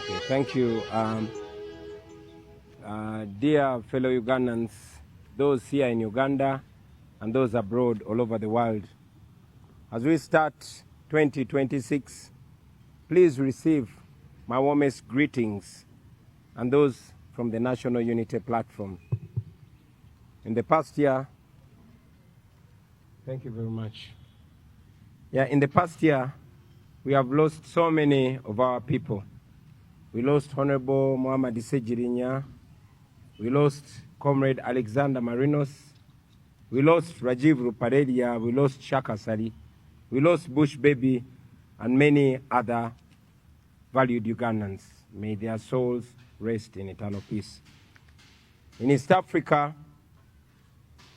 Okay, thank you. Dear fellow Ugandans, those here in Uganda and those abroad all over the world, as we start 2026, please receive my warmest greetings and those from the National Unity Platform. In the past year, thank you very much. In the past year, we have lost so many of our people. We lost Honorable Muhammad Sejirinya. We lost Comrade Alexander Marinos. We lost Rajiv Ruparelia. We lost Shaka Sali. We lost Bush Baby and many other valued Ugandans. May their souls rest in eternal peace. In East Africa,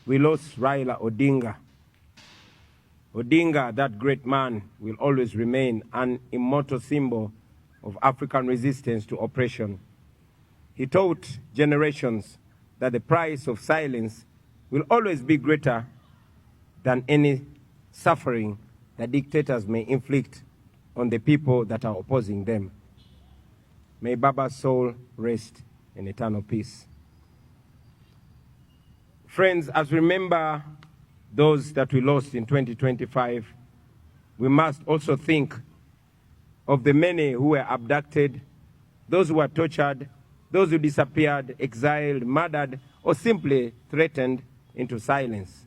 we lost Raila Odinga. Odinga, that great man, will always remain an immortal symbol of African resistance to oppression. He taught generations that the price of silence will always be greater than any suffering that dictators may inflict on the people that are opposing them. May Baba's soul rest in eternal peace. Friends, as we remember those that we lost in 2025, we must also think of the many who were abducted, those who were tortured, those who disappeared, exiled, murdered, or simply threatened into silence,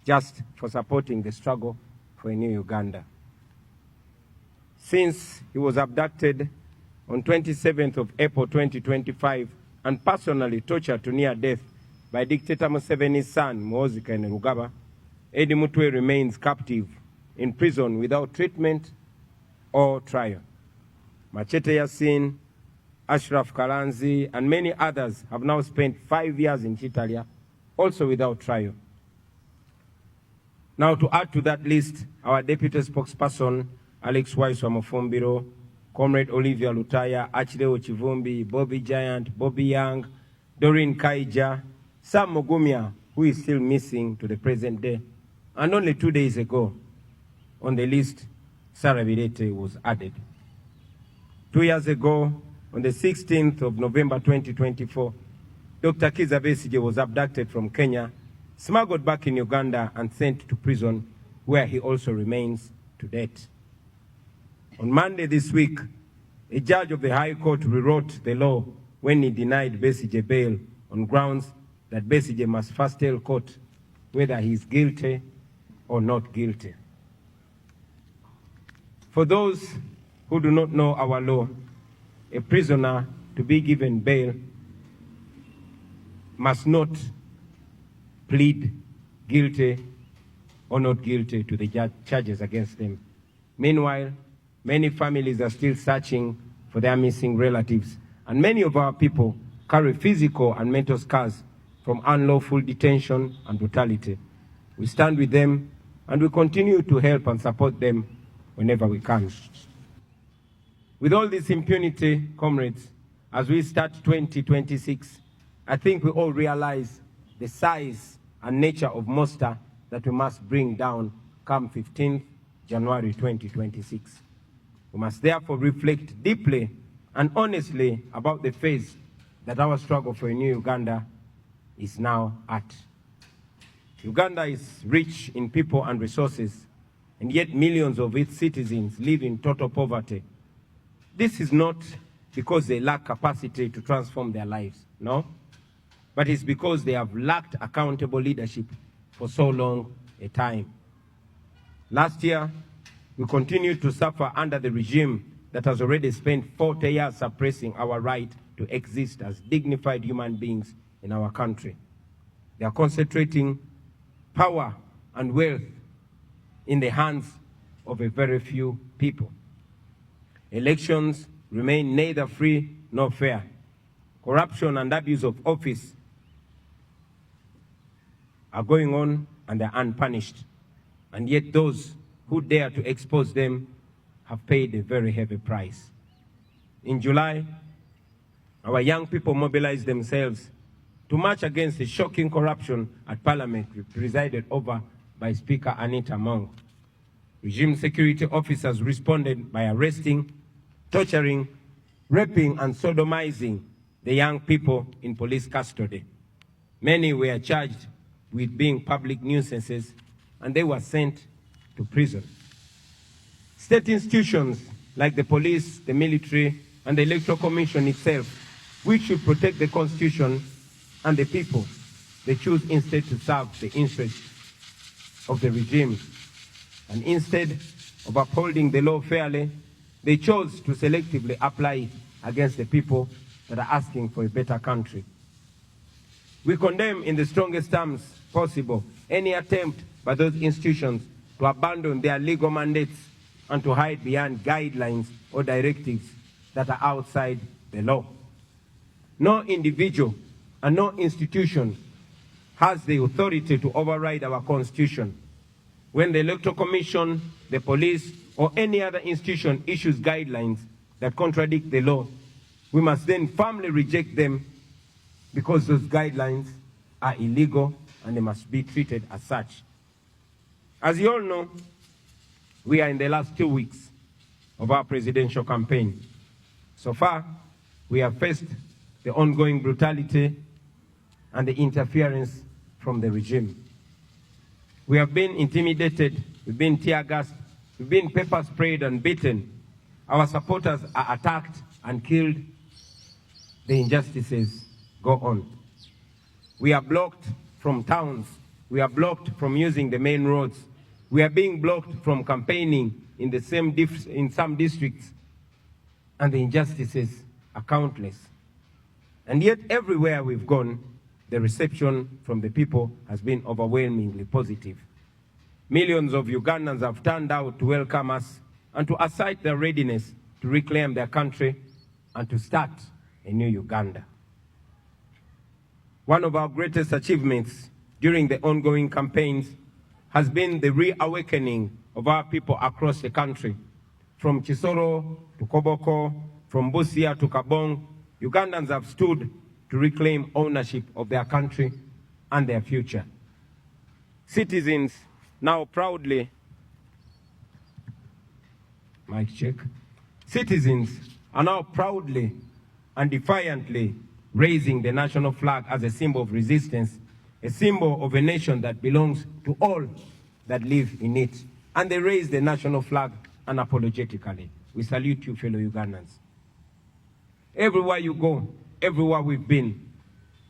just for supporting the struggle for a new Uganda. Since he was abducted on 27th of April 2025 and personally tortured to near death by dictator Museveni's son, Muhoozi Kainerugaba, Eddie Mutwe remains captive in prison without treatment or trial. Machete Yassin, Ashraf Kalanzi, and many others have now spent 5 years in Chitalia, also without trial. Now, to add to that list, our deputy spokesperson, Alex Waiswa Mufumbiro, Comrade Olivia Lutaya, Achileo Chivumbi, Bobby Giant, Bobby Young, Doreen Kaija, Sam Mugumya, who is still missing to the present day. And only 2 days ago, on the list, Sarah Birete was added. 2 years ago, on the 16th of November 2024, Dr. Kizza Besigye was abducted from Kenya, smuggled back in Uganda, and sent to prison, where he also remains to date. On Monday this week, a judge of the High Court rewrote the law when he denied Besigye bail on grounds that Besigye must first tell court whether he is guilty or not guilty. For those who do not know our law, a prisoner to be given bail must not plead guilty or not guilty to the charges against them. Meanwhile, many families are still searching for their missing relatives, and many of our people carry physical and mental scars from unlawful detention and brutality. We stand with them, and we continue to help and support them whenever we can. With all this impunity, comrades, as we start 2026, I think we all realize the size and nature of monster that we must bring down come 15th January 2026. We must therefore reflect deeply and honestly about the phase that our struggle for a new Uganda is now at. Uganda is rich in people and resources, and yet millions of its citizens live in total poverty. This is not because they lack capacity to transform their lives, no, but it's because they have lacked accountable leadership for so long a time. Last year, we continued to suffer under the regime that has already spent 40 years suppressing our right to exist as dignified human beings in our country. They are concentrating power and wealth in the hands of a very few people. Elections remain neither free nor fair. Corruption and abuse of office are going on and they're unpunished. And yet those who dare to expose them have paid a very heavy price. In July, our young people mobilized themselves to march against the shocking corruption at Parliament presided over by Speaker Anita Among. Regime security officers responded by arresting, torturing, raping and sodomizing the young people in police custody. Many were charged with being public nuisances, and they were sent to prison. State institutions like the police, the military, and the Electoral Commission itself, which should protect the Constitution and the people, they choose instead to serve the interests of the regime. And instead of upholding the law fairly, they chose to selectively apply it against the people that are asking for a better country. We condemn in the strongest terms possible any attempt by those institutions to abandon their legal mandates and to hide behind guidelines or directives that are outside the law. No individual and no institution has the authority to override our Constitution. When the Electoral Commission, the police, or any other institution issues guidelines that contradict the law, we must then firmly reject them because those guidelines are illegal and they must be treated as such. As you all know, we are in the last 2 weeks of our presidential campaign. So far, we have faced the ongoing brutality and the interference from the regime. We have been intimidated, we've been tear gassed, we've been pepper sprayed and beaten. Our supporters are attacked and killed. The injustices go on. We are blocked from towns. We are blocked from using the main roads. We are being blocked from campaigning in some districts. And the injustices are countless. And yet everywhere we've gone, the reception from the people has been overwhelmingly positive. Millions of Ugandans have turned out to welcome us and to assert their readiness to reclaim their country and to start a new Uganda. One of our greatest achievements during the ongoing campaigns has been the reawakening of our people across the country. From Chisoro to Koboko, from Busia to Kabong, Ugandans have stood to reclaim ownership of their country and their future. Citizens now proudly, mic check, citizens are now proudly and defiantly raising the national flag as a symbol of resistance, a symbol of a nation that belongs to all that live in it. And they raise the national flag unapologetically. We salute you, fellow Ugandans. Everywhere you go, everywhere we've been,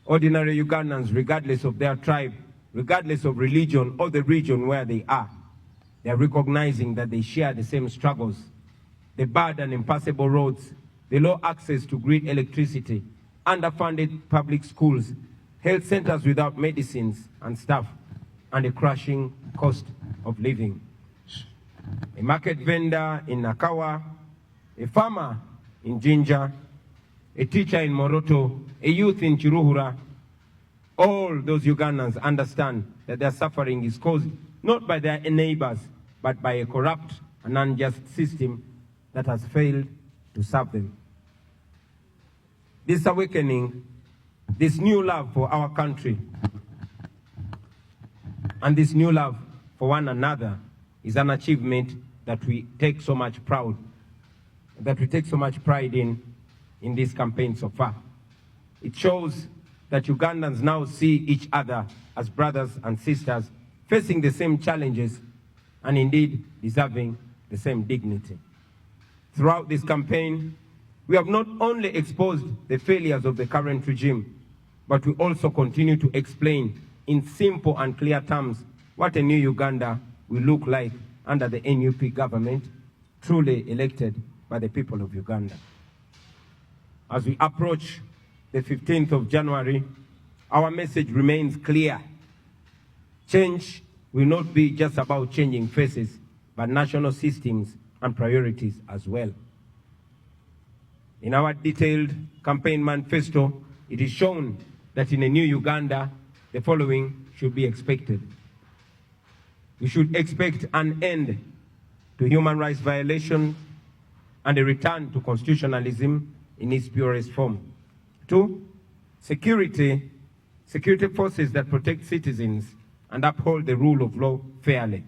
ordinary Ugandans, regardless of their tribe, regardless of religion or the region where they are recognizing that they share the same struggles. The bad and impassable roads, the low access to grid electricity, underfunded public schools, health centers without medicines and staff, and a crashing cost of living. A market vendor in Nakawa, a farmer in Jinja, a teacher in Moroto, a youth in Chiruhura, all those Ugandans understand that their suffering is caused not by their neighbors, but by a corrupt and unjust system that has failed to serve them. This awakening, this new love for our country, and this new love for one another is an achievement that we take so much pride in this campaign so far. It shows that Ugandans now see each other as brothers and sisters facing the same challenges and indeed deserving the same dignity. Throughout this campaign, we have not only exposed the failures of the current regime, but we also continue to explain in simple and clear terms what a new Uganda will look like under the NUP government, truly elected by the people of Uganda. As we approach the 15th of January, our message remains clear. Change will not be just about changing faces, but national systems and priorities as well. In our detailed campaign manifesto, it is shown that in a new Uganda, the following should be expected. We should expect an end to human rights violations and a return to constitutionalism in its purest form. 2, security forces that protect citizens and uphold the rule of law fairly.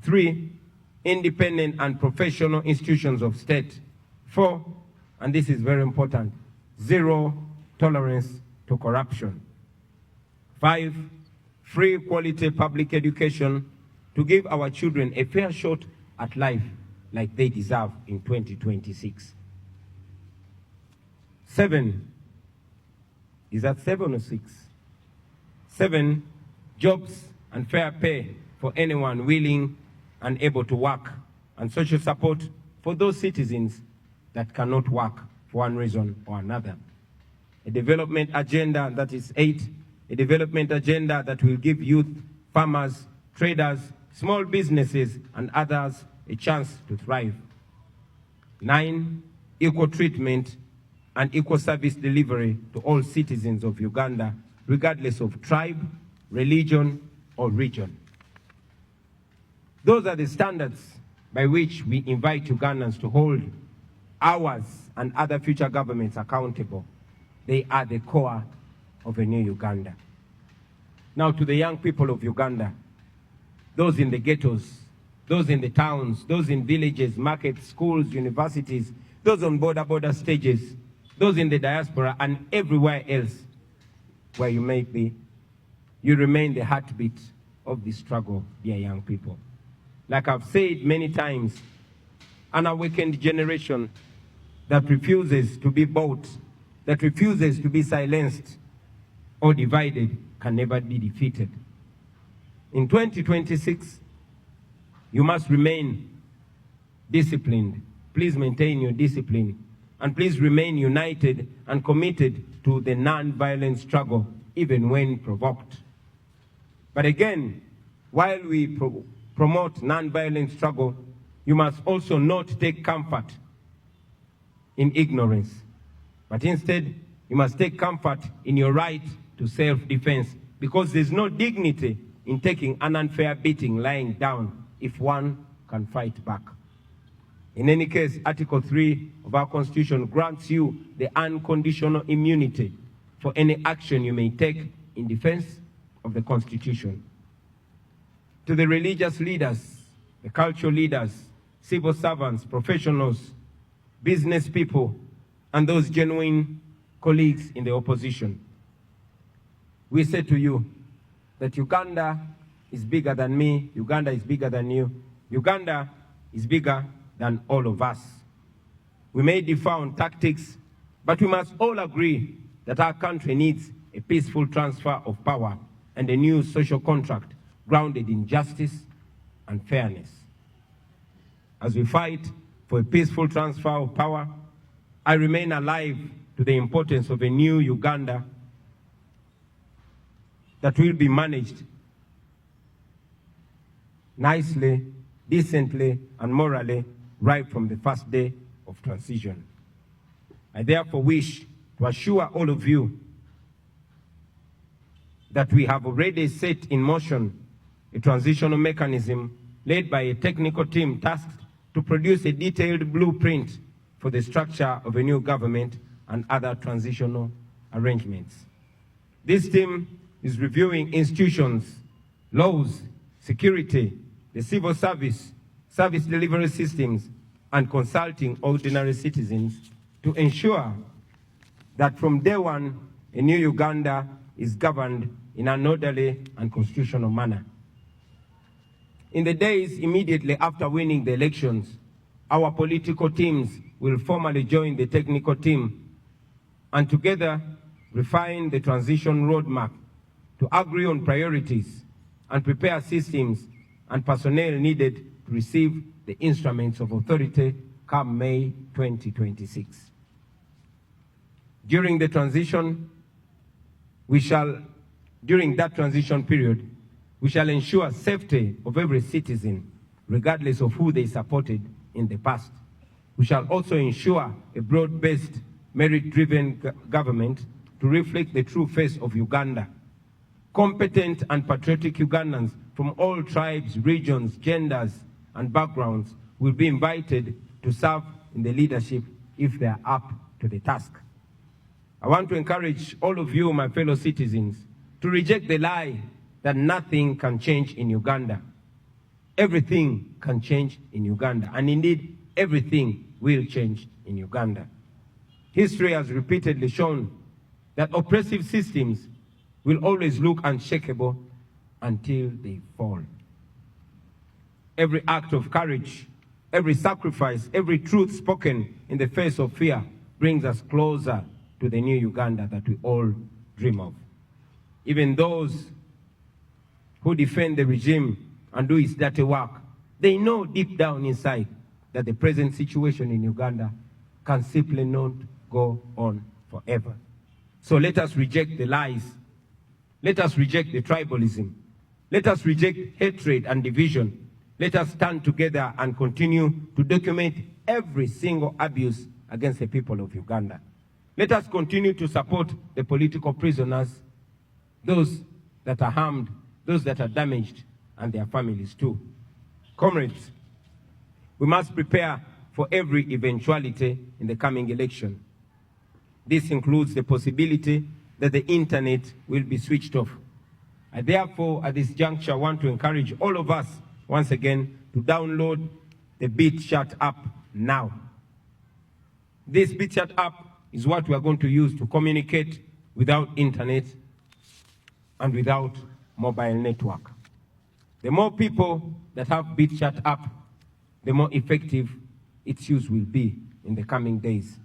3, independent and professional institutions of state. 4, and this is very important, zero tolerance to corruption. 5, free quality public education to give our children a fair shot at life like they deserve in 2026. 7, is that 7 or 6? 7, jobs and fair pay for anyone willing and able to work, and social support for those citizens that cannot work for one reason or another. A development agenda, that is 8, a development agenda that will give youth, farmers, traders, small businesses, and others a chance to thrive. 9, equal treatment and equal service delivery to all citizens of Uganda, regardless of tribe, religion, or region. Those are the standards by which we invite Ugandans to hold ours and other future governments accountable. They are the core of a new Uganda. Now to the young people of Uganda, those in the ghettos, those in the towns, those in villages, markets, schools, universities, those on border stages, those in the diaspora and everywhere else where you may be, you remain the heartbeat of the struggle, dear young people. Like I've said many times, an awakened generation that refuses to be bought, that refuses to be silenced or divided, can never be defeated. In 2026, you must remain disciplined. Please maintain your discipline. And please remain united and committed to the non-violent struggle, even when provoked. But again, while we promote non-violent struggle, you must also not take comfort in ignorance, but instead, you must take comfort in your right to self-defense, because there's no dignity in taking an unfair beating lying down if one can fight back. In any case, Article 3 of our Constitution grants you the unconditional immunity for any action you may take in defense of the Constitution. To the religious leaders, the cultural leaders, civil servants, professionals, business people, and those genuine colleagues in the opposition, we say to you that Uganda is bigger than me, Uganda is bigger than you, Uganda is bigger than all of us. We may differ on tactics, but we must all agree that our country needs a peaceful transfer of power and a new social contract grounded in justice and fairness. As we fight for a peaceful transfer of power, I remain alive to the importance of a new Uganda that will be managed nicely, decently, and morally right from the first day of transition. I therefore wish to assure all of you that we have already set in motion a transitional mechanism led by a technical team tasked to produce a detailed blueprint for the structure of a new government and other transitional arrangements. This team is reviewing institutions, laws, security, the civil service, service delivery systems, and consulting ordinary citizens to ensure that from day one, a new Uganda is governed in an orderly and constitutional manner. In the days immediately after winning the elections, our political teams will formally join the technical team and together refine the transition roadmap to agree on priorities and prepare systems and personnel needed to receive the instruments of authority come May 2026. During that transition period, we shall ensure safety of every citizen, regardless of who they supported in the past. We shall also ensure a broad-based, merit-driven government to reflect the true face of Uganda. Competent and patriotic Ugandans from all tribes, regions, genders, and backgrounds will be invited to serve in the leadership if they are up to the task. I want to encourage all of you, my fellow citizens, to reject the lie that nothing can change in Uganda. Everything can change in Uganda, and indeed, everything will change in Uganda. History has repeatedly shown that oppressive systems will always look unshakable until they fall. Every act of courage, every sacrifice, every truth spoken in the face of fear brings us closer to the new Uganda that we all dream of. Even those who defend the regime and do its dirty work, they know deep down inside that the present situation in Uganda can simply not go on forever. So let us reject the lies. Let us reject the tribalism. Let us reject hatred and division. Let us stand together and continue to document every single abuse against the people of Uganda. Let us continue to support the political prisoners, those that are harmed, those that are damaged, and their families too. Comrades, we must prepare for every eventuality in the coming election. This includes the possibility that the internet will be switched off. I therefore, at this juncture, want to encourage all of us, once again, to download the BitChat app now. This BitChat app is what we are going to use to communicate without internet and without mobile network. The more people that have BitChat app, the more effective its use will be in the coming days.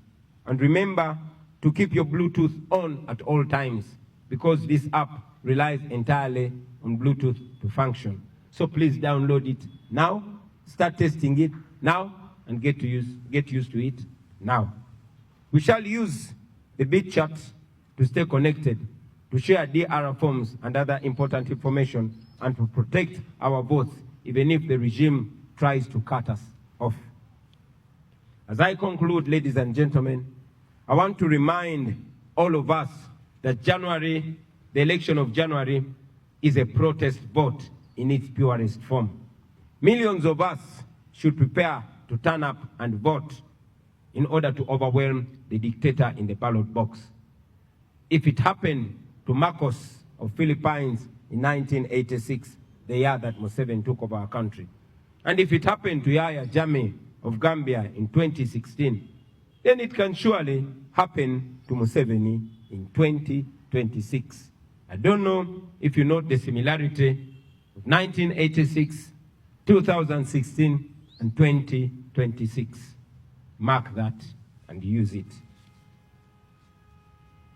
And remember to keep your Bluetooth on at all times, because this app relies entirely on Bluetooth to function. So please download it now, start testing it now, and get used to it now. We shall use the BitChat to stay connected, to share DR forms and other important information, and to protect our votes, even if the regime tries to cut us off. As I conclude, ladies and gentlemen, I want to remind all of us that January, the election of January, is a protest vote in its purest form. Millions of us should prepare to turn up and vote in order to overwhelm the dictator in the ballot box. If it happened to Marcos of Philippines in 1986, the year that Museveni took over our country, and if it happened to Yahya Jammeh of Gambia in 2016, then it can surely happen to Museveni in 2026. I don't know if you note the similarity of 1986, 2016, and 2026. Mark that and use it.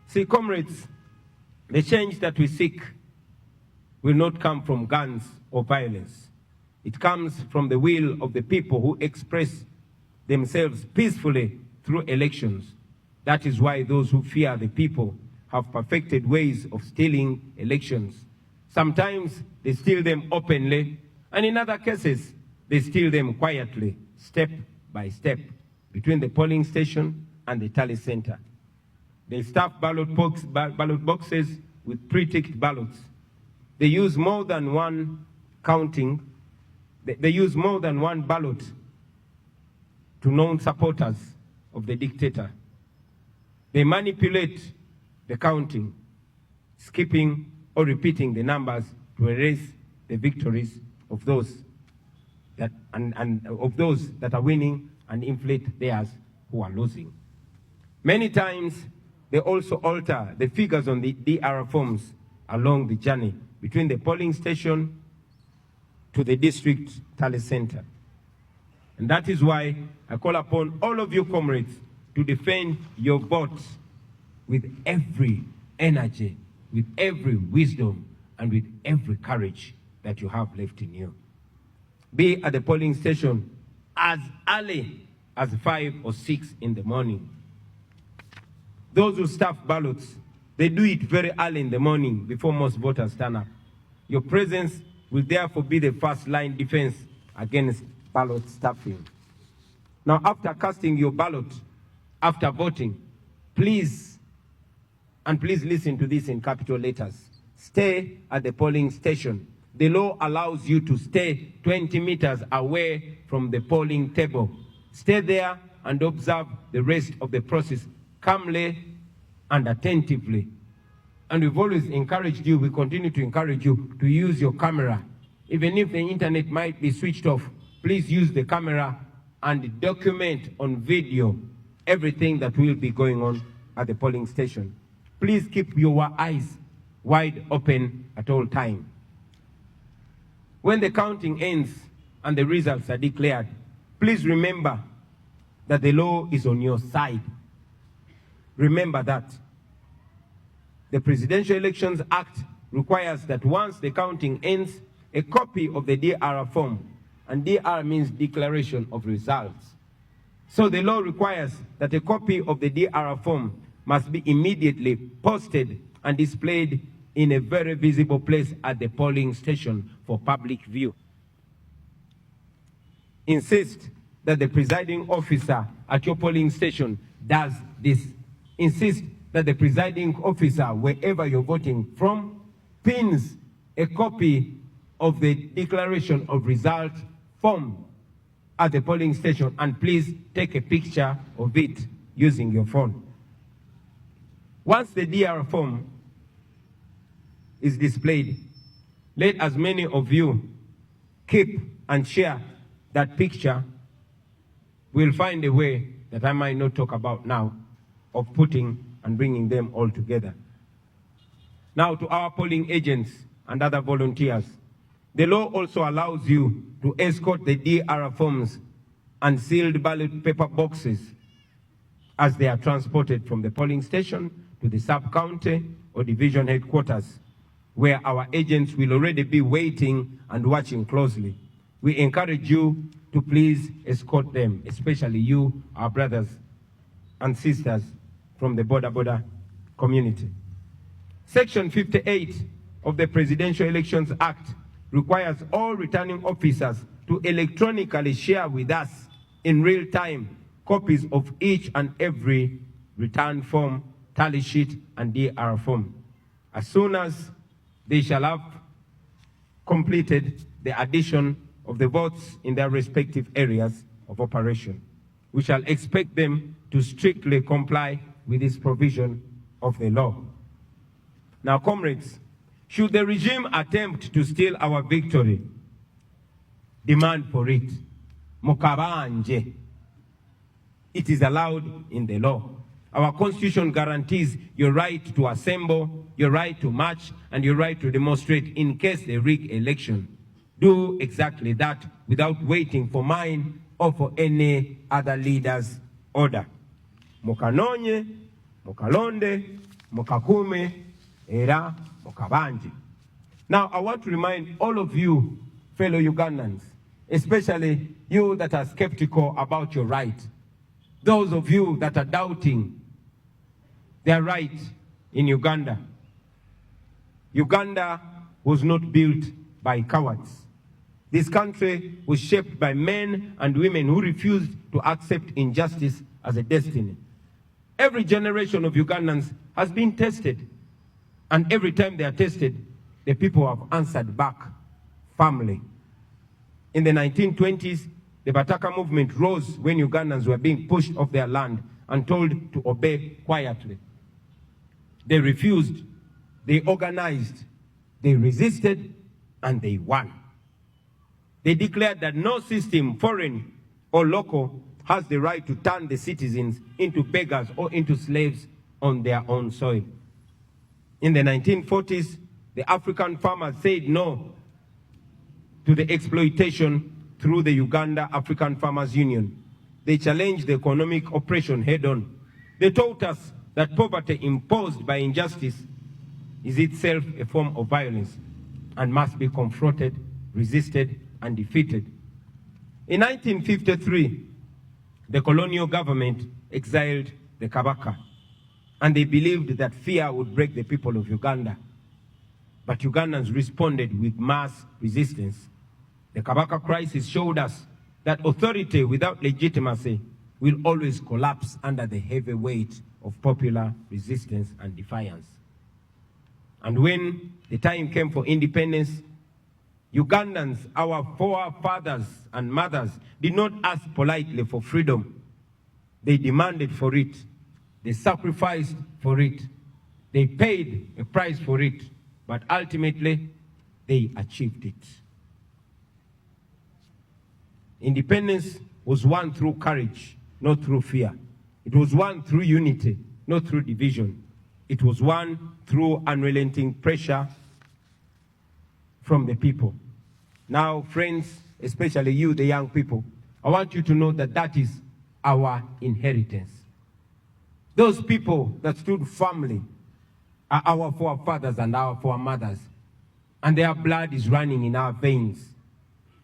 See, comrades, the change that we seek will not come from guns or violence. It comes from the will of the people who express themselves peacefully through elections. That is why those who fear the people have perfected ways of stealing elections. Sometimes they steal them openly, and in other cases, they steal them quietly, step by step, between the polling station and the tally center. They stuff ballot boxes with pre-ticked ballots. They use more than one counting. They use more than one ballot to known supporters of the dictator. They manipulate the counting, skipping or repeating the numbers to erase the victories of those that of those that are winning and inflate theirs who are losing. Many times, they also alter the figures on the DR forms along the journey between the polling station to the district tally center. And that is why I call upon all of you comrades to defend your votes with every energy, with every wisdom, and with every courage that you have left in you. Be at the polling station as early as 5 or 6 in the morning. Those who stuff ballots, they do it very early in the morning before most voters turn up. Your presence will therefore be the first line defense against ballot stuffing. Now, after casting your ballot, after voting, please listen to this in capital letters. Stay at the polling station. The law allows you to stay 20 meters away from the polling table. Stay there and observe the rest of the process calmly and attentively. And we've always encouraged you, we continue to encourage you to use your camera. Even if the internet might be switched off, please use the camera and document on video everything that will be going on at the polling station. Please keep your eyes wide open at all times. When the counting ends and the results are declared, please remember that the law is on your side. Remember that. The Presidential Elections Act requires that once the counting ends, a copy of the DR form, and DR means Declaration of Results. So the law requires that a copy of the DR form must be immediately posted and displayed in a very visible place at the polling station for public view. Insist that the presiding officer at your polling station does this. Insist that the presiding officer, wherever you're voting from, pins a copy of the Declaration of Result form at the polling station, and please take a picture of it using your phone. Once the DR form is displayed, let as many of you keep and share that picture. We'll find a way that I might not talk about now of putting and bringing them all together. Now, to our polling agents and other volunteers, the law also allows you to escort the DR forms and sealed ballot paper boxes as they are transported from the polling station to the sub-county or division headquarters, where our agents will already be waiting and watching closely. We encourage you to please escort them, especially you, our brothers and sisters from the border community. Section 58 of the Presidential Elections Act requires all returning officers to electronically share with us in real time copies of each and every return form, tally sheet, and DR form. As soon as they shall have completed the addition of the votes in their respective areas of operation, we shall expect them to strictly comply with this provision of the law. Now, comrades, should the regime attempt to steal our victory, demand for it. Mukabanje. It is allowed in the law. Our Constitution guarantees your right to assemble, your right to march, and your right to demonstrate in case they rig election. Do exactly that without waiting for mine or for any other leader's order. Mukanonye, mukalonde, mukakume, era, mukabanje. Now, I want to remind all of you, fellow Ugandans, especially you that are skeptical about your right, those of you that are doubting their right in Uganda. Uganda was not built by cowards. This country was shaped by men and women who refused to accept injustice as a destiny. Every generation of Ugandans has been tested, and every time they are tested, the people have answered back firmly. In the 1920s, the Bataka movement rose when Ugandans were being pushed off their land and told to obey quietly. They refused, they organized, they resisted, and they won. They declared that no system, foreign or local, has the right to turn the citizens into beggars or into slaves on their own soil. In the 1940s, the African farmers said no to the exploitation through the Uganda African Farmers Union. They challenged the economic oppression head-on. They taught us that poverty imposed by injustice is itself a form of violence and must be confronted, resisted, and defeated. In 1953, the colonial government exiled the Kabaka, and they believed that fear would break the people of Uganda. But Ugandans responded with mass resistance. The Kabaka crisis showed us that authority without legitimacy will always collapse under the heavy weight of popular resistance and defiance. And when the time came for independence, Ugandans, our forefathers and mothers, did not ask politely for freedom. They demanded for it. They sacrificed for it. They paid a price for it. But ultimately, they achieved it. Independence was won through courage, not through fear. It was won through unity, not through division. It was won through unrelenting pressure from the people. Now, friends, especially you, the young people, I want you to know that that is our inheritance. Those people that stood firmly are our forefathers and our foremothers, and their blood is running in our veins.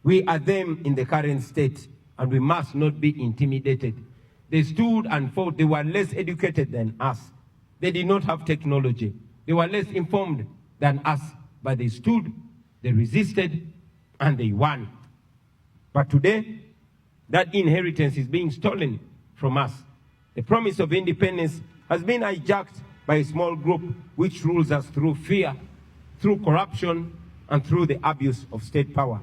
We are them in the current state, and we must not be intimidated. They stood and fought. They were less educated than us. They did not have technology. They were less informed than us, but they stood, they resisted, and they won. But today, that inheritance is being stolen from us. The promise of independence has been hijacked by a small group which rules us through fear, through corruption, and through the abuse of state power.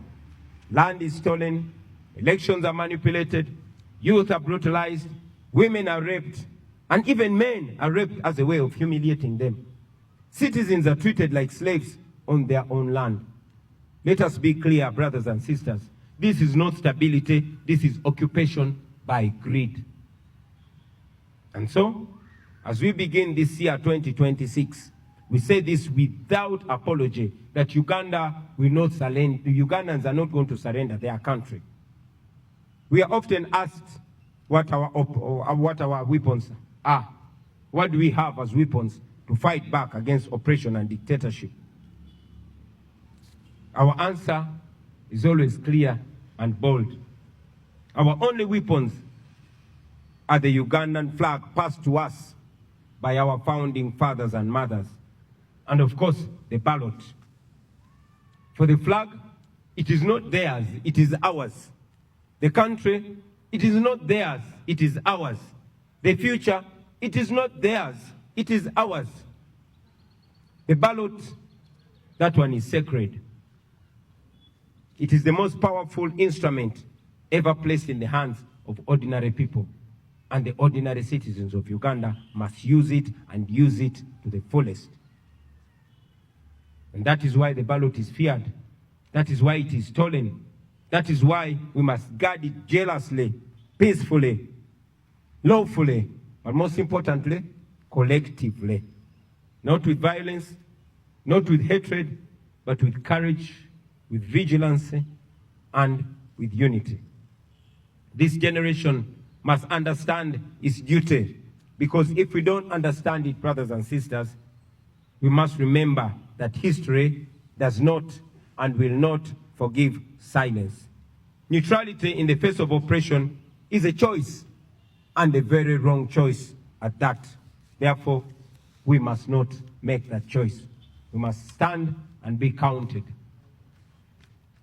Land is stolen, elections are manipulated, youth are brutalized, women are raped, and even men are raped as a way of humiliating them. Citizens are treated like slaves on their own land. Let us be clear, brothers and sisters. This is not stability, this is occupation by greed. And so, as we begin this year, 2026, we say this without apology, that Uganda will not surrender. The Ugandans are not going to surrender their country. We are often asked what our weapons are. What do we have as weapons to fight back against oppression and dictatorship? Our answer is always clear and bold. Our only weapons are the Ugandan flag passed to us by our founding fathers and mothers, and of course, the ballot. For the flag, it is not theirs, it is ours. The country, it is not theirs, it is ours. The future, it is not theirs, it is ours. The ballot, that one is sacred. It is the most powerful instrument ever placed in the hands of ordinary people. And the ordinary citizens of Uganda must use it and use it to the fullest. And that is why the ballot is feared. That is why it is stolen. That is why we must guard it jealously, peacefully, lawfully, but most importantly, collectively. Not with violence, not with hatred, but with courage, with vigilance, and with unity. This generation must understand its duty, because if we don't understand it, brothers and sisters, we must remember that history does not and will not forgive silence. Neutrality in the face of oppression is a choice, and a very wrong choice at that. Therefore, we must not make that choice. We must stand and be counted.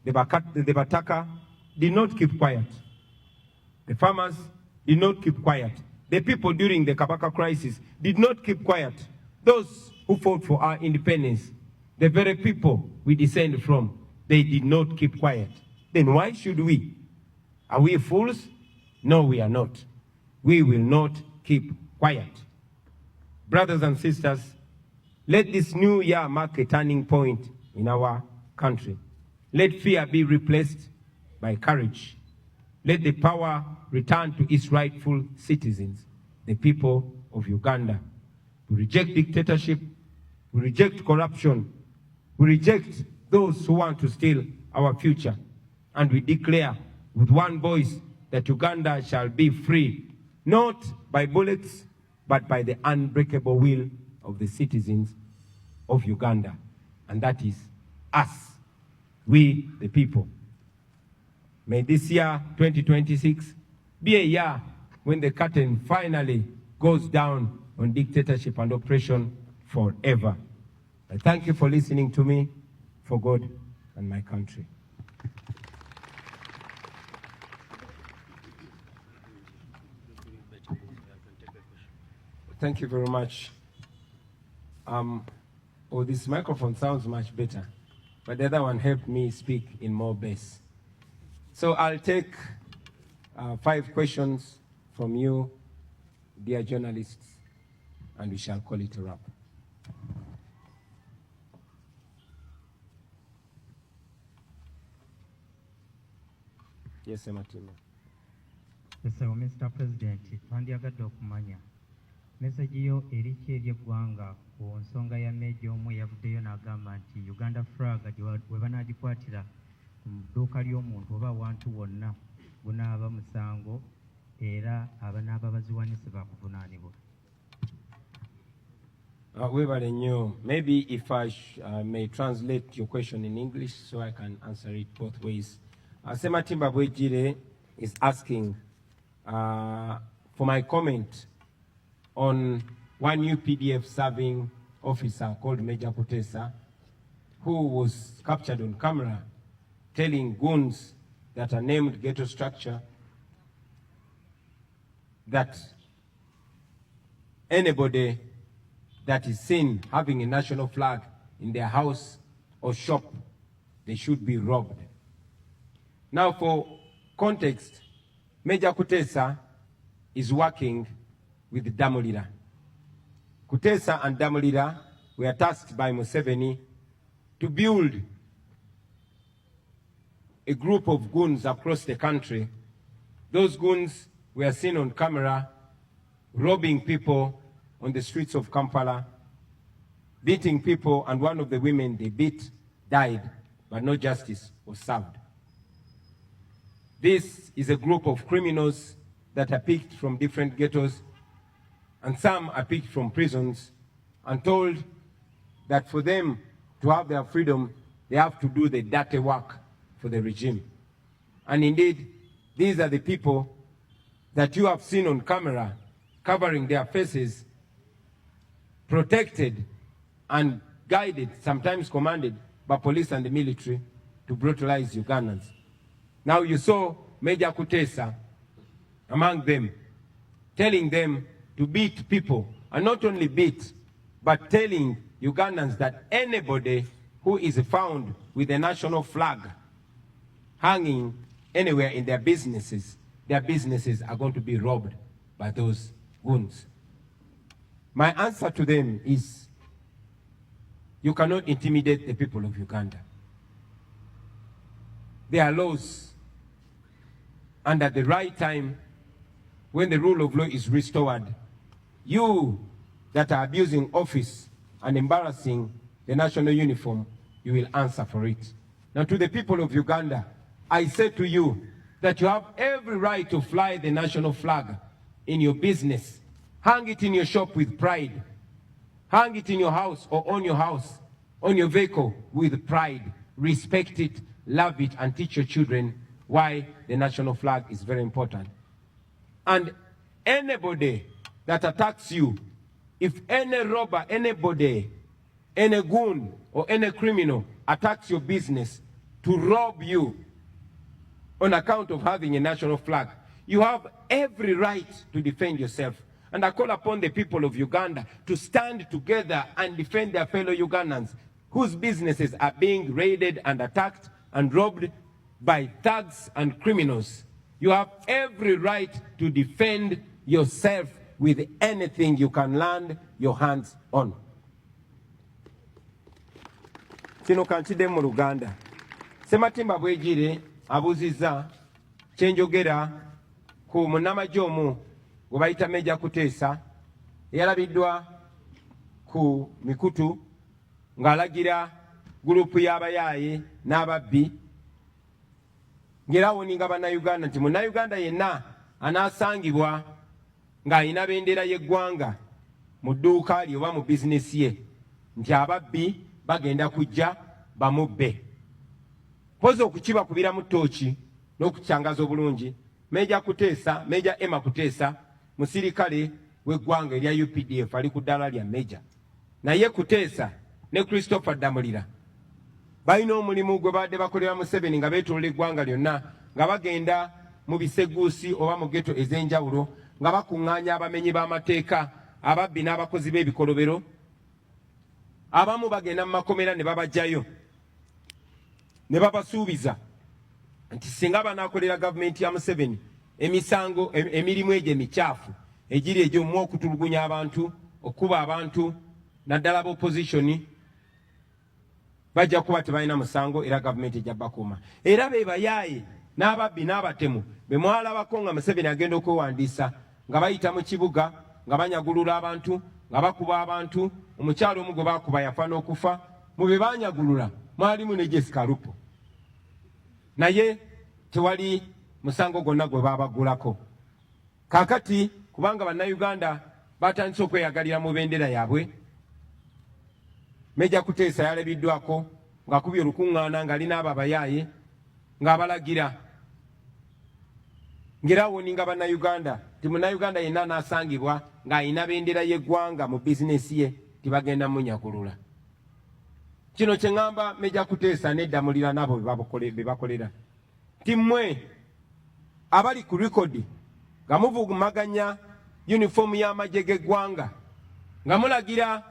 The Bataka did not keep quiet. The farmers did not keep quiet. The people during the Kabaka crisis did not keep quiet. Those who fought for our independence, the very people we descend from, they did not keep quiet. Then why should we? Are we fools? No, we are not. We will not keep quiet. Brothers and sisters, let this new year mark a turning point in our country. Let fear be replaced by courage. Let the power return to its rightful citizens, the people of Uganda. We reject dictatorship. We reject corruption. We reject those who want to steal our future. And we declare with one voice that Uganda shall be free, not by bullets, but by the unbreakable will of the citizens of Uganda. And that is us, we the people. May this year, 2026, be a year when the curtain finally goes down on dictatorship and oppression forever. I thank you for listening to me, for God and my country. Thank you very much. This microphone sounds much better, but the other one helped me speak in more bass. So I'll take 5 questions from you, dear journalists, and we shall call it a wrap. Yes, Martina. So, Mr. President, twandyagadde okumanya message yo eri ki eri eggwanga ku nsonga ya Major omu eyavuddeyo n'agamba nti Uganda flag we banaagikwatira mu dduuka ly'omuntu oba awantu wonna gunaaba musango era abanaaba baziwanise bakuvunaanibwa. Webale nnyo. Maybe if I may translate your question in English so I can answer it both ways. Sematimba Bwejire is asking for my comment on one UPDF serving officer called Major Kutesa, who was captured on camera telling goons that are named Ghetto Structure that anybody that is seen having a national flag in their house or shop, they should be robbed. Now, for context, Major Kutesa is working with Damulira. Kutesa and Damulira were tasked by Museveni to build a group of goons across the country. Those goons were seen on camera robbing people on the streets of Kampala, beating people, and one of the women they beat died, but no justice was served. This is a group of criminals that are picked from different ghettos, and some are picked from prisons and told that for them to have their freedom, they have to do the dirty work for the regime. And indeed, these are the people that you have seen on camera covering their faces, protected and guided, sometimes commanded by police and the military to brutalize Ugandans. Now you saw Major Kutesa among them, telling them to beat people, and not only beat, but telling Ugandans that anybody who is found with a national flag hanging anywhere in their businesses are going to be robbed by those goons. My answer to them is, you cannot intimidate the people of Uganda. There are laws, and at the right time, when the rule of law is restored, you that are abusing office and embarrassing the national uniform, you will answer for it. Now, to the people of Uganda, I say to you that you have every right to fly the national flag in your business. Hang it in your shop with pride. Hang it in your house or on your vehicle with pride. Respect it, love it, and teach your children why the national flag is very important. And anybody that attacks you, if any robber, anybody, any goon or any criminal attacks your business to rob you on account of having a national flag, you have every right to defend yourself. And I call upon the people of Uganda to stand together and defend their fellow Ugandans whose businesses are being raided and attacked and robbed by thugs and criminals. You have every right to defend yourself with anything you can land your hands on. Kino kankide mu Luganda. Sematimba Bwejire abuziza kyenjogera ku munnamagye omu gwe bayita Major Kutesa eyalabiddwa ku mikutu ng'alagira gurupu y'abayaaye n'ababbi ng'era awoninga bannayuganda nti munnayuganda yenna anaasangibwa ng'alina bendera y'eggwanga mu dduuka lye oba mu bizinesi ye nti ababbi bagenda kujja bamubbe. Mpozi okukibakubira mu ttooki n'okukyangaza obulungi, Major Kutesa, Major Emma Kutesa, musirikale w'eggwanga erya UPDF ali ku ddaala lya Major. Naye Kutesa ne Christopher Damulira balina omulimu gwe badde bakolera Museveni nga beetolola eggwanga lyonna nga bagenda mu biseguusi oba mu ghetto ez'enjawulo nga bakuŋŋaanya abamenyi b'amateeka, ababbi n'abakozi b'ebikolobero. Abamu bagenda mu makomera ne babajjayo ne babasuubiza nti singa banaakolera gavumenti ya Museveni emisango emirimu egyo emikyafu egiri egy'omu okutulugunya abantu, okuba abantu, naddala b'opposition, bajja kuba tebalina musango era gavumenti ejja bakuuma. Era be bayaaye n'ababbi n'abatemu be mwalabako nga Museveni agenda okwewandiisa nga bayita mu kibuga nga banyagulula abantu nga bakuba abantu. Omukyalo omu gwe bakuba yafa n'okufa. Mu be banyagulula mwalimu ne Jessica Lupo, naye tewali musango gwonna gwe babagulako. Kaakati kubanga bannayuganda batandise okweyagalira mu bendera yaabwe, Meja Kuteesa yalabiddwako ng'akubye olukuŋŋaana ng'alina abo abayaaye ng'abalagira ng'erawoninga bannayuganda ti munnayuganda yenna n'asangibwa ng'ayina bendera y'eggwanga mu bizinesi ye tibagenda munyagulula. Kino kye ŋŋamba Meja Kuteesa n'eddamulira n'abo be bakolera ti mmwe abali ku likodi nga muvugumaganya yunifoomu y'amagye g'eggwanga nga mulagira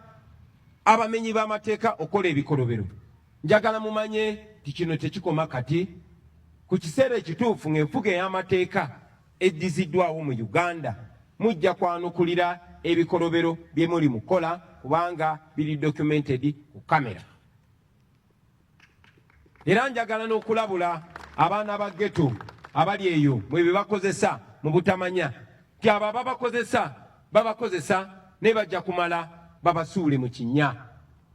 abamenyi b'amateeka okukola ebikolobero, njagala mumanye ti kino tekikoma kati. Ku kiseera ekituufu ng'enfuga ey'amateeka eddiziddwawo mu Uganda mujja kwanukulira ebikolobero bye muli mukola kubanga biri documented ku kamera. Era njagala n'okulabula abaana ba ghetto abali eyo mwe be bakozesa mu butamanya ti abo babakozesa ne bajja kumala babasuule mu kinnya.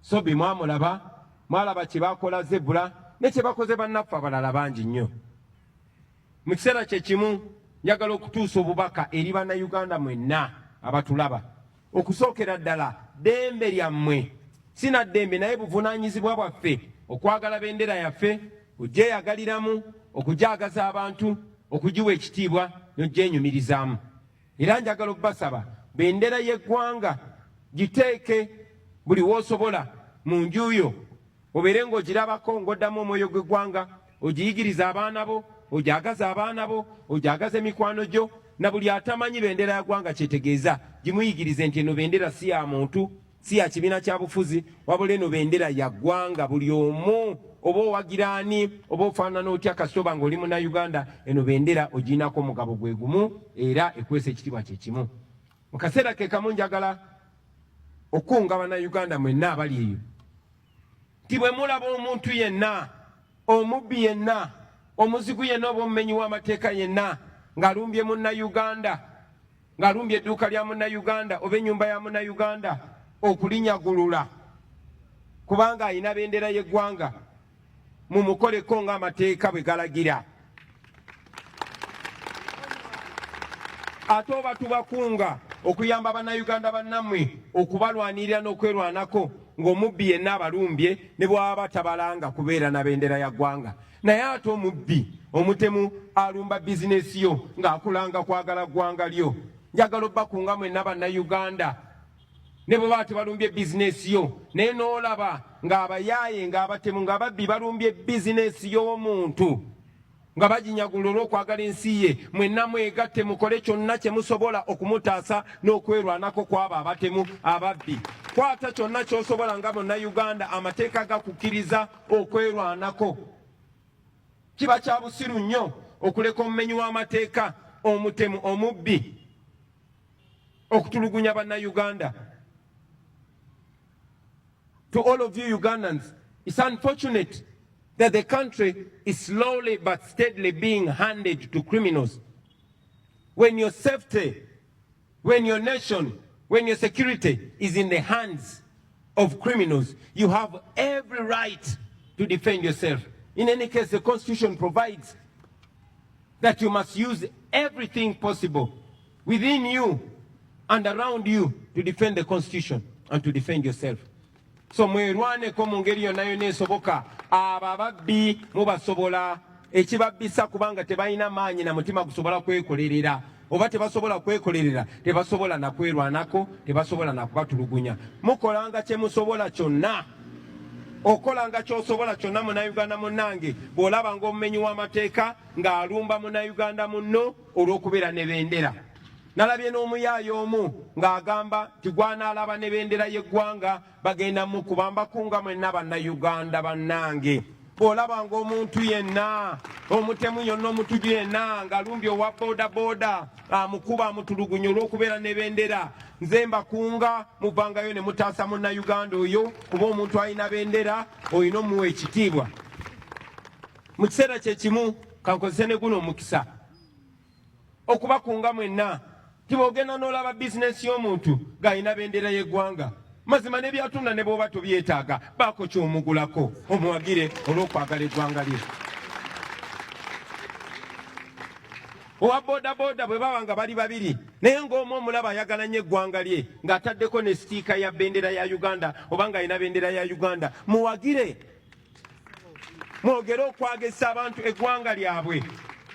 So bwe mwalaba kye bakola Zebula ne kye bakoze bannaffe abalala bangi nnyo. Mu kiseera kye kimu njagala okutuusa obubaka eri bannayuganda mwenna abatulaba. Okusookera ddala ddembe lyammwe, si na ddembe naye buvunaanyizibwa bwaffe okwagala bendera yaffe, ogyeyagaliramu, okugyagaza abantu, okugiwa ekitiibwa n'ogyenyumirizaamu. Era njagala okubasaba bendera y'eggwanga giteeke buli w'osobola mu nju yo, obeere ng'ogirabako ng'oddamu omwoyo gw'eggwanga, ogiyigiriza abaana bo, ogyagaza abaana bo, ogyagaza emikwano gyo, na buli atamanyi bendera ya ggwanga kyetegeeza gimuyigirize nti eno bendera si ya muntu, si ya kibiina kya bufuzi, wabula eno bendera ya ggwanga. Buli omu oba owagira ani oba ofaanana otya kasitoba ng'oli munnayuganda, eno bendera ogiinako omugabo gwe gumu era ekwesa ekitiibwa kye kimu. Mu kaseera ke kamu njagala okunga bannayuganda mwenna abali eyo ti bwe mulaba omuntu yenna, omubbi yenna, omuzigu yenna oba omumenyi w'amateeka yenna ng'alumbye munnayuganda, ng'alumbye edduuka lya munnayuganda oba ennyumba ya munnayuganda, okulinyagulula kubanga ayina bendera y'eggwanga, mumukoleko ng'amateeka bwe galagira. Ate oba tubakunga okuyamba bannayuganda bannammwe okubalwanirira n'okwerwanako ng'omubbi yenna abalumbye ne bw'aba tabalanga kubeera na bendera ya ggwanga. Naye ate omubbi omutemu alumba bizinesi yo ng'akulanga kwagala ggwanga lyo. Njagala obbakunga mwenna bannayuganda ne bwe baba tebalumbye bizinesi yo, naye n'olaba ng'abayaaye ng'abatemu ng'ababbi balumbye bizinesi y'omuntu nga baginyagula olw'okwagala ensi ye, mwenna mwegatte mukole kyonna kye musobola okumutaasa n'okwerwanako kw'abo abatemu ababbi. Kwata kyonna ky'osobola nga munnayuganda, amateeka gakukkiriza okwerwanako. Kiba kya busiru nnyo okuleka omumenyi w'amateeka, omutemu, omubbi okutulugunya bannayuganda. To all of you Ugandans, it's unfortunate that the country is slowly but steadily being handed to criminals. When your safety, when your nation, when your security is in the hands of criminals, you have every right to defend yourself. In any case, the Constitution provides that you must use everything possible within you and around you to defend the Constitution and to defend yourself. So mwerwaneko mu ngeri yonna yonna esoboka. Abo ababbi mubasobola, ekibabbisa kubanga tebalina maanyi na mutima gusobola kwekolerera, oba tebasobola kwekolerera tebasobola na kwerwanako, tebasobola na kubatulugunya. Mukolanga kye musobola kyonna, okolanga ky'osobola kyonna munnayuganda munnange bw'olaba ng'omumenyi w'amateeka ng'alumba munnayuganda munno olw'okubeera ne bendera. Nalabye n'omuyaayo omu ng'agamba nti gwanaalaba ne bendera y'eggwanga bagenda mukubamba kunga mwenna bannayuganda bannange. Bw'olaba ng'omuntu yenna, omutemu yonna omutuju yenna ng'alumbye owa boodabooda amukuba amutulugunya olw'okubeera ne bendera, nze mbakunga muvangayo ne mutaasa munnayuganda oyo, kuba omuntu alina bendera olina omuwa ekitiibwa. Mu kiseera kye kimu kankozese ne guno omukisa okubakunga mwenna tibogenda n'olaba bizinesi y'omuntu ng'alina bendera y'eggwanga mazima n'ebyatunda ne bw'oba tobyetaaga baako ky'omugulako omuwagire olw'okwagala eggwanga lye. owa boodabooda bwe baba nga bali babiri naye ng'omu omulaba ayagala nnyo eggwanga lye ng'ataddeko ne sitiika ya bendera ya Uganda oba ng'alina bendera ya Uganda, muwagire mwogere okwagesa abantu eggwanga lyabwe.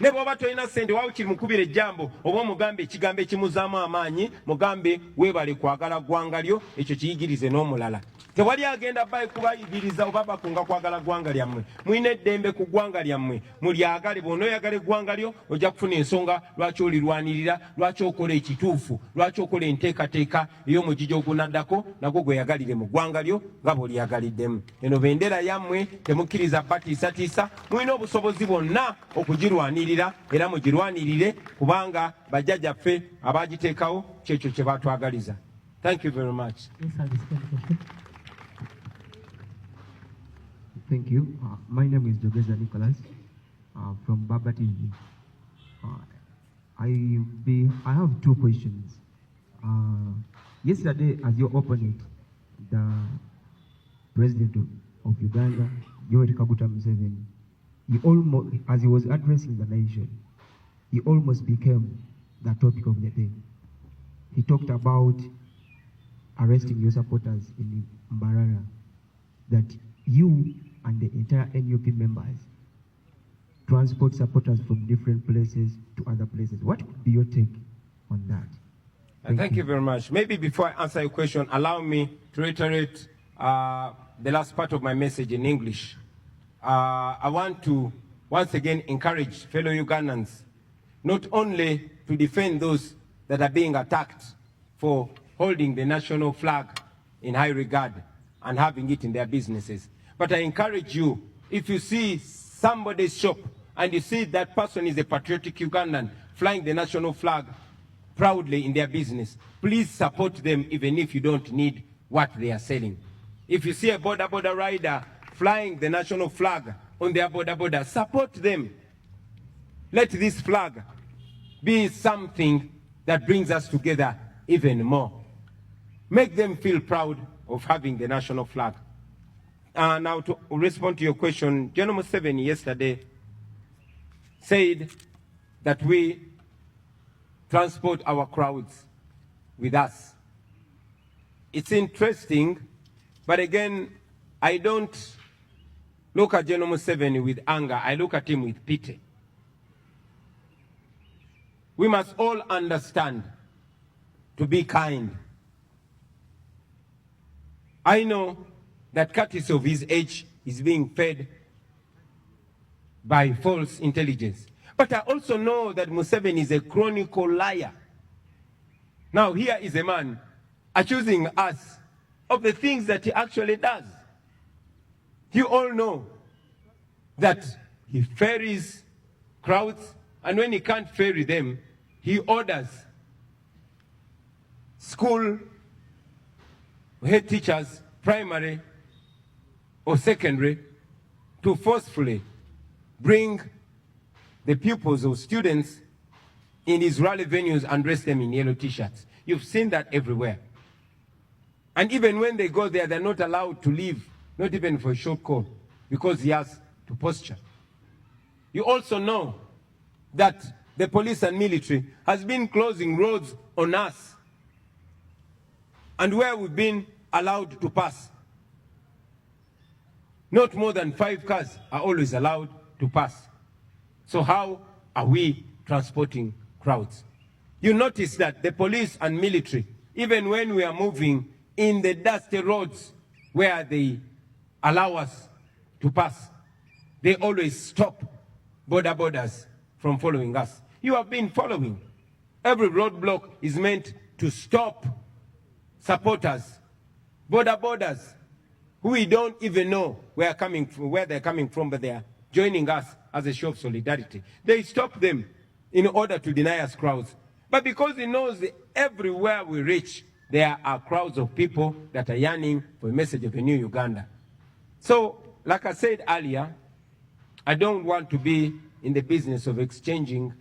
ne bw'oba tolina ssente waawe kiri mukubira ejjambo oba omugambe ekigambo ekimuzaamu amaanyi mugambe weebale kwagala ggwanga lyo, ekyo kiyigirize n'omulala. Tewali agenda kubayigiriza oba bakunga kwagala ggwanga lyammwe. Mulina eddembe ku ggwanga lyammwe mulyagale. Bw'onooyagala eggwanga lyo ojja kufuna ensonga lwaki olirwanirira, lwaki okola ekituufu, lwaki okola enteekateeka ey'omugigi ogunaddako nagwo gweyagalire mu ggwanga lyo nga bw'olyagaliddemu. Eno bendera yammwe temukkiriza batiisatiisa, mulina obusobozi bwonna okugirwanirira era mugirwanirire kubanga bajjajjaffe abaagiteekawo kyekyo kye baatwagaliza. Thank you very much. Thank you. My name is Jogeza Nicholas from Baba TV. I have two questions. Yesterday, as your opponent, the President of Uganda, Yoweri Kaguta Museveni, he almost, as he was addressing the nation, he almost became the topic of the day. He talked about arresting your supporters in Mbarara, that you and the entire NUP members transport supporters from different places to other places. What would be your take on that? Thank you very much. Maybe before I answer your question, allow me to reiterate the last part of my message in English. I want to once again encourage fellow Ugandans not only to defend those that are being attacked for holding the national flag in high regard and having it in their businesses, but I encourage you, if you see somebody's shop and you see that person is a patriotic Ugandan flying the national flag proudly in their business, please support them even if you don't need what they are selling. If you see a border rider flying the national flag on their border, support them. Let this flag be something that brings us together even more. Make them feel proud of having the national flag. Now to respond to your question, General Museveni yesterday said that we transport our crowds with us. It's interesting, but again, I don't look at General Museveni with anger. I look at him with pity. We must all understand to be kind. I know that courtesy of his age is being fed by false intelligence. But I also know that Museveni is a chronicle liar. Now here is a man accusing us of the things that he actually does. You all know that he ferries crowds, and when he can't ferry them, he orders school head teachers, primary or secondary, to forcefully bring the pupils or students in these rally venues and dress them in yellow t-shirts. You've seen that everywhere. And even when they go there, they're not allowed to leave, not even for a short call, because he has to posture. You also know that the police and military has been closing roads on us, and where we've been allowed to pass, not more than 5 cars are always allowed to pass. So how are we transporting crowds? You notice that the police and military, even when we are moving in the dusty roads where they allow us to pass, they always stop borders from following us. You have been following. Every roadblock is meant to stop supporters, borders, who we don't even know where they're coming from, but they are joining us as a show of solidarity. They stop them in order to deny us crowds. But because he knows that everywhere we reach, there are crowds of people that are yearning for a message of a new Uganda. So, like I said earlier, I don't want to be in the business of exchanging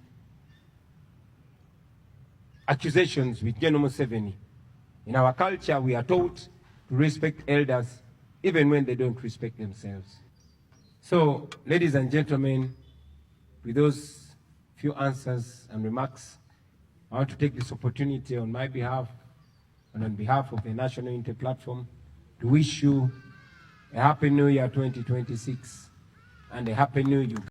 accusations with General Museveni. In our culture, we are taught to respect elders even when they don't respect themselves. So, ladies and gentlemen, with those few answers and remarks, I want to take this opportunity on my behalf and on behalf of the National Unity Platform to wish you a Happy New Year 2026 and a Happy New Year.